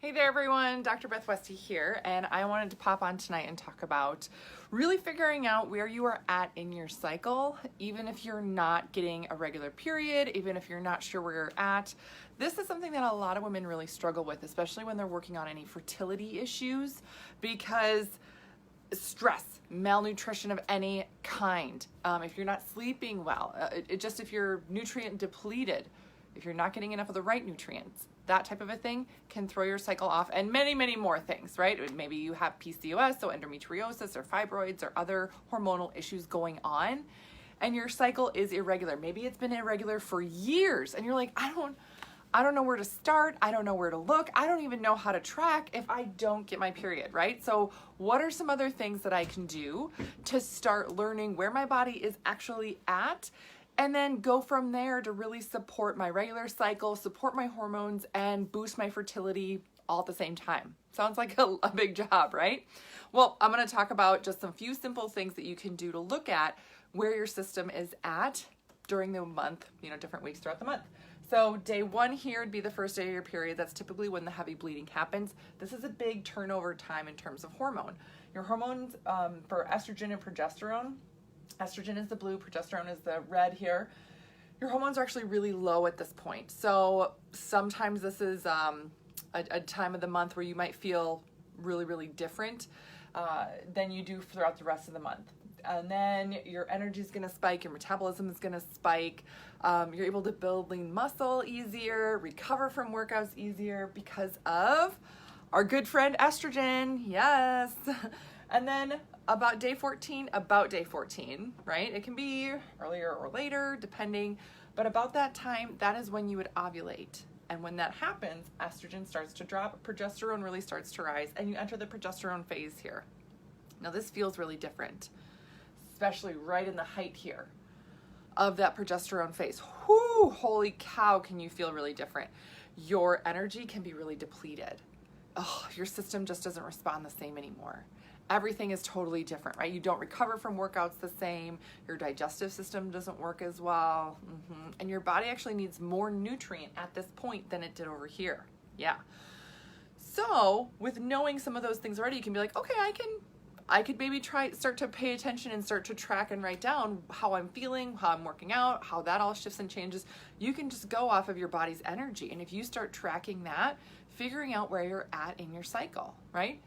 Hey there everyone, Dr. Beth Westy here, and I wanted to pop on tonight and talk about really figuring out where you are at in your cycle, even if you're not getting a regular period, even if you're not sure where you're at. This is something that a lot of women really struggle with, especially when they're working on any fertility issues, because stress, malnutrition of any kind, if you're not sleeping well, if you're nutrient depleted, if you're not getting enough of the right nutrients, that type of a thing can throw your cycle off, and many, many more things, right? Maybe you have PCOS, so endometriosis or fibroids or other hormonal issues going on, and your cycle is irregular. Maybe it's been irregular for years, and you're like, I don't know where to start. I don't know where to look. I don't even know how to track if I don't get my period, right? So what are some other things that I can do to start learning where my body is actually at, and then go from there to really support my regular cycle, support my hormones, and boost my fertility all at the same time? Sounds like a big job, right? Well, I'm going to talk about just some few simple things that you can do to look at where your system is at during the month, different weeks throughout the month. So day one here would be the first day of your period. That's typically when the heavy bleeding happens. This is a big turnover time in terms of hormone. Your hormones for estrogen and progesterone, estrogen is the blue, progesterone is the red here. Your hormones are actually really low at this point. So sometimes this is a time of the month where you might feel really, really different than you do throughout the rest of the month. And then your energy is going to spike, your metabolism is going to spike, you're able to build lean muscle easier, recover from workouts easier because of our good friend estrogen, yes. And then about day 14, right? It can be earlier or later, depending, but about that time, that is when you would ovulate. And when that happens, estrogen starts to drop, progesterone really starts to rise, and you enter the progesterone phase here. Now this feels really different, especially right in the height here of that progesterone phase. Whoo, holy cow, can you feel really different? Your energy can be really depleted. Oh, your system just doesn't respond the same anymore. Everything is totally different, right? You don't recover from workouts the same. Your digestive system doesn't work as well. And your body actually needs more nutrient at this point than it did over here. Yeah. So with knowing some of those things already, you can be like, okay, I could maybe start to pay attention and start to track and write down how I'm feeling, how I'm working out, how that all shifts and changes. You can just go off of your body's energy. And if you start tracking that, figuring out where you're at in your cycle, right?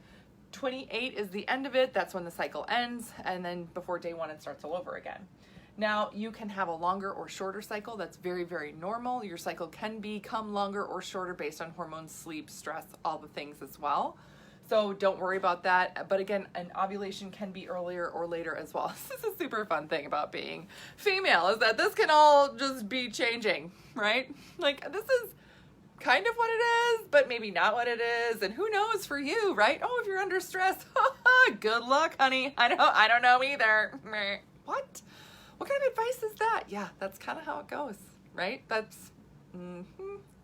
28 is the end of it. That's when the cycle ends. And then before day one, it starts all over again. Now, you can have a longer or shorter cycle. That's very, very normal. Your cycle can become longer or shorter based on hormones, sleep, stress, all the things as well. So don't worry about that. But again, an ovulation can be earlier or later as well. This is a super fun thing about being female, is that this can all just be changing, right? Like, this is kind of what it is, but maybe not what it is. And who knows for you, right? Oh, if you're under stress, good luck, honey. I don't know either. What kind of advice is that? Yeah, that's kind of how it goes, right? That's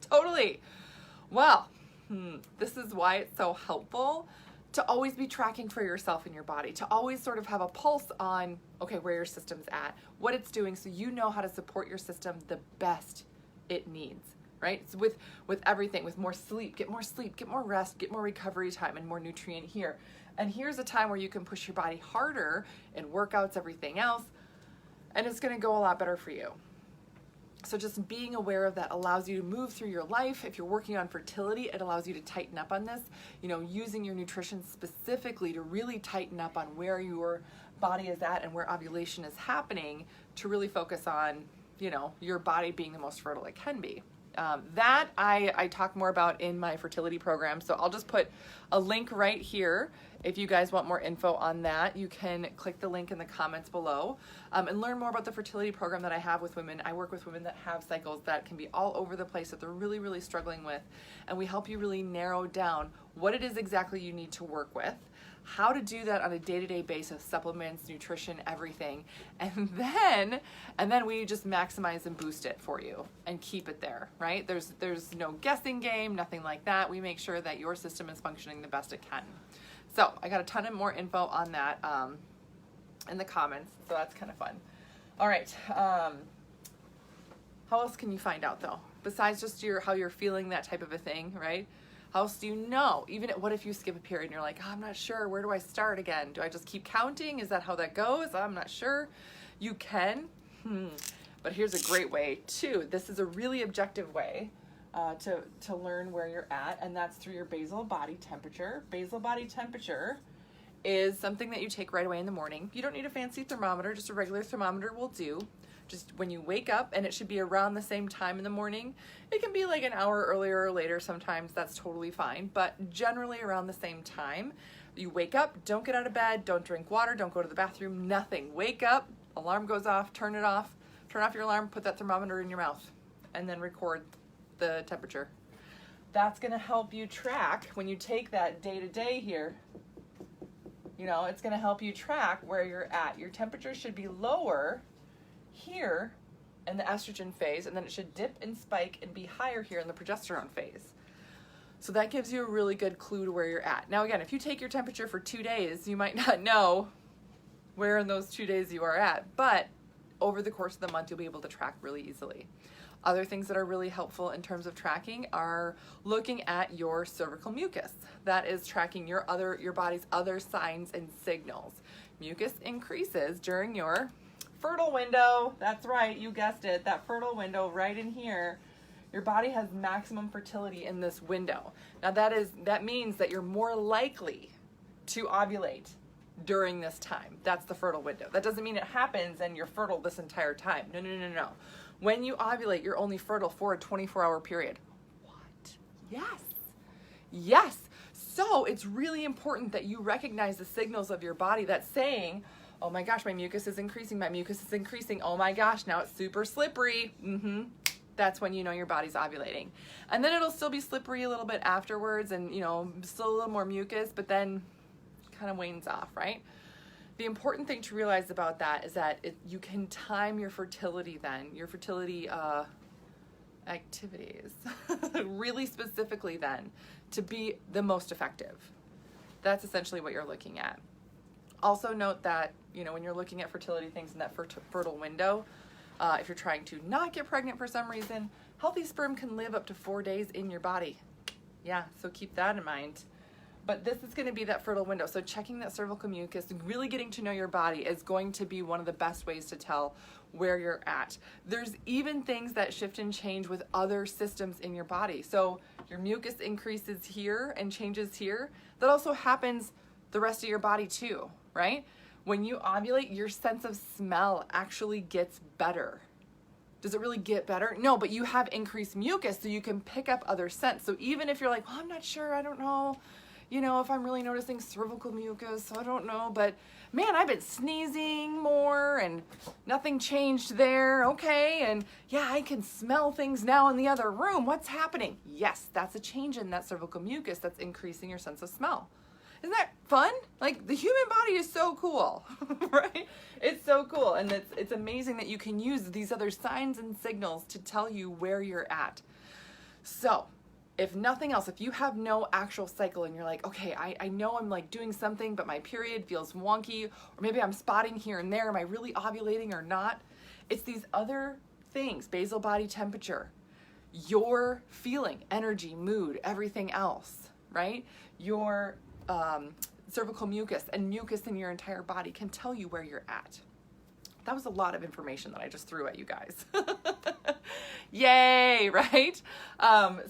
totally. Well, this is why it's so helpful to always be tracking for yourself and your body, to always sort of have a pulse on, okay, where your system's at, what it's doing, so you know how to support your system the best it needs, right? So with everything, with more sleep, get more rest, get more recovery time, and more nutrient here. And here's a time where you can push your body harder in workouts, everything else, and it's going to go a lot better for you. So just being aware of that allows you to move through your life. If you're working on fertility, it allows you to tighten up on this, using your nutrition specifically to really tighten up on where your body is at and where ovulation is happening, to really focus on, your body being the most fertile it can be. That I talk more about in my fertility program. So I'll just put a link right here. If you guys want more info on that, you can click the link in the comments below and learn more about the fertility program that I have with women. I work with women that have cycles that can be all over the place, that they're really, really struggling with. And we help you really narrow down what it is exactly you need to work with, how to do that on a day-to-day basis, supplements, nutrition, everything. And then we just maximize and boost it for you and keep it there, right? There's no guessing game, nothing like that. We make sure that your system is functioning the best it can. So I got a ton of more info on that in the comments, so that's kind of fun. All right, how else can you find out though? Besides just how you're feeling, that type of a thing, right? How else do you know? Even what if you skip a period and you're like, oh, I'm not sure, where do I start again? Do I just keep counting? Is that how that goes? I'm not sure. You can, but here's a great way too. This is a really objective way to learn where you're at, and that's through your basal body temperature. Basal body temperature is something that you take right away in the morning. You don't need a fancy thermometer, just a regular thermometer will do. Just when you wake up, and it should be around the same time in the morning. It can be like an hour earlier or later sometimes, that's totally fine, but generally around the same time. You wake up, don't get out of bed, don't drink water, don't go to the bathroom, nothing. Wake up, alarm goes off, turn it off, turn off your alarm, put that thermometer in your mouth, and then record the temperature. That's gonna help you track when you take that day to day here. You know, it's gonna help you track where you're at. Your temperature should be lower here in the estrogen phase, and then it should dip and spike and be higher here in the progesterone phase. So that gives you a really good clue to where you're at. Now again, if you take your temperature for 2 days, you might not know where in those 2 days you are at, but over the course of the month, you'll be able to track really easily. Other things that are really helpful in terms of tracking are looking at your cervical mucus. That is tracking your body's other signs and signals. Mucus increases during your fertile window. That's right, you guessed it, that fertile window right in here. Your body has maximum fertility in this window. Now that means that you're more likely to ovulate during this time. That's the fertile window. That doesn't mean it happens and you're fertile this entire time. No. When you ovulate, you're only fertile for a 24-hour period. What? Yes. So it's really important that you recognize the signals of your body that's saying, oh my gosh, my mucus is increasing, oh my gosh, now it's super slippery. That's when you know your body's ovulating. And then it'll still be slippery a little bit afterwards, and still a little more mucus, but then kind of wanes off, right? The important thing to realize about that is that you can time your fertility then, your fertility activities, really specifically then, to be the most effective. That's essentially what you're looking at. Also note that, when you're looking at fertility things in that fertile window, if you're trying to not get pregnant for some reason, healthy sperm can live up to 4 days in your body. Yeah, so keep that in mind. But this is going to be that fertile window. So checking that cervical mucus, really getting to know your body is going to be one of the best ways to tell where you're at. There's even things that shift and change with other systems in your body. So your mucus increases here and changes here. That also happens the rest of your body too, right? When you ovulate, your sense of smell actually gets better. Does it really get better? No, but you have increased mucus, so you can pick up other scents. So even if you're like, well, I'm not sure, I don't know, if I'm really noticing cervical mucus, I don't know, but man, I've been sneezing more and nothing changed there, okay, and yeah, I can smell things now in the other room. What's happening? Yes, that's a change in that cervical mucus that's increasing your sense of smell. Isn't that fun? Like, the human body is so cool, right? It's so cool, and it's amazing that you can use these other signs and signals to tell you where you're at. So, if nothing else, if you have no actual cycle and you're like, okay, I know I'm like doing something, but my period feels wonky, or maybe I'm spotting here and there, am I really ovulating or not? It's these other things, basal body temperature, your feeling, energy, mood, everything else, right? Your cervical mucus and mucus in your entire body can tell you where you're at. That was a lot of information that I just threw at you guys. Yay, right?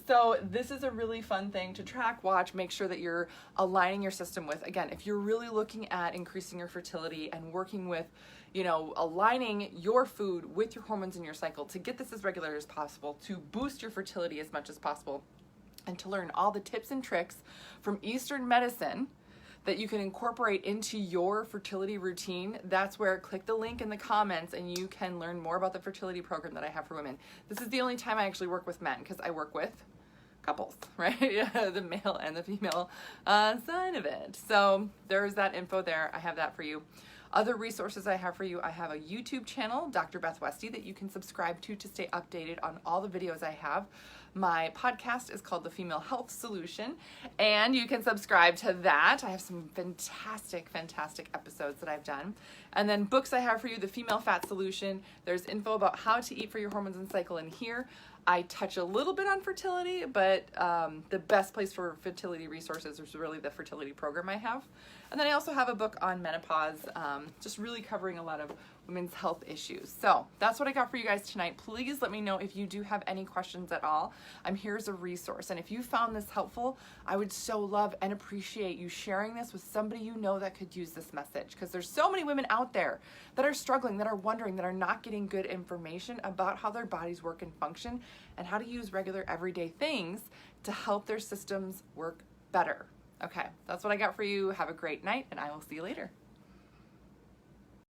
So this is a really fun thing to track, watch, make sure that you're aligning your system with. Again, if you're really looking at increasing your fertility and working with, aligning your food with your hormones in your cycle to get this as regular as possible, to boost your fertility as much as possible, and to learn all the tips and tricks from Eastern medicine that you can incorporate into your fertility routine, that's where click the link in the comments and you can learn more about the fertility program that I have for women. This is the only time I actually work with men, because I work with couples, right? The male and the female side of it. So there's that info there. I have that for you. Other resources I have for you, I have a YouTube channel, Dr. Beth Westy, that you can subscribe to stay updated on all the videos I have. My podcast is called The Female Health Solution, and you can subscribe to that. I have some fantastic episodes that I've done. And then books I have for you, The Female Fat Solution. There's info about how to eat for your hormones and cycle in here. I touch a little bit on fertility, but the best place for fertility resources is really the fertility program I have. And then I also have a book on menopause, just really covering a lot of women's health issues. So that's what I got for you guys tonight. Please let me know if you do have any questions at all. I'm here as a resource. And if you found this helpful, I would so love and appreciate you sharing this with somebody you know that could use this message, because there's so many women out there that are struggling, that are wondering, that are not getting good information about how their bodies work and function and how to use regular everyday things to help their systems work better. Okay, that's what I got for you. Have a great night, and I will see you later.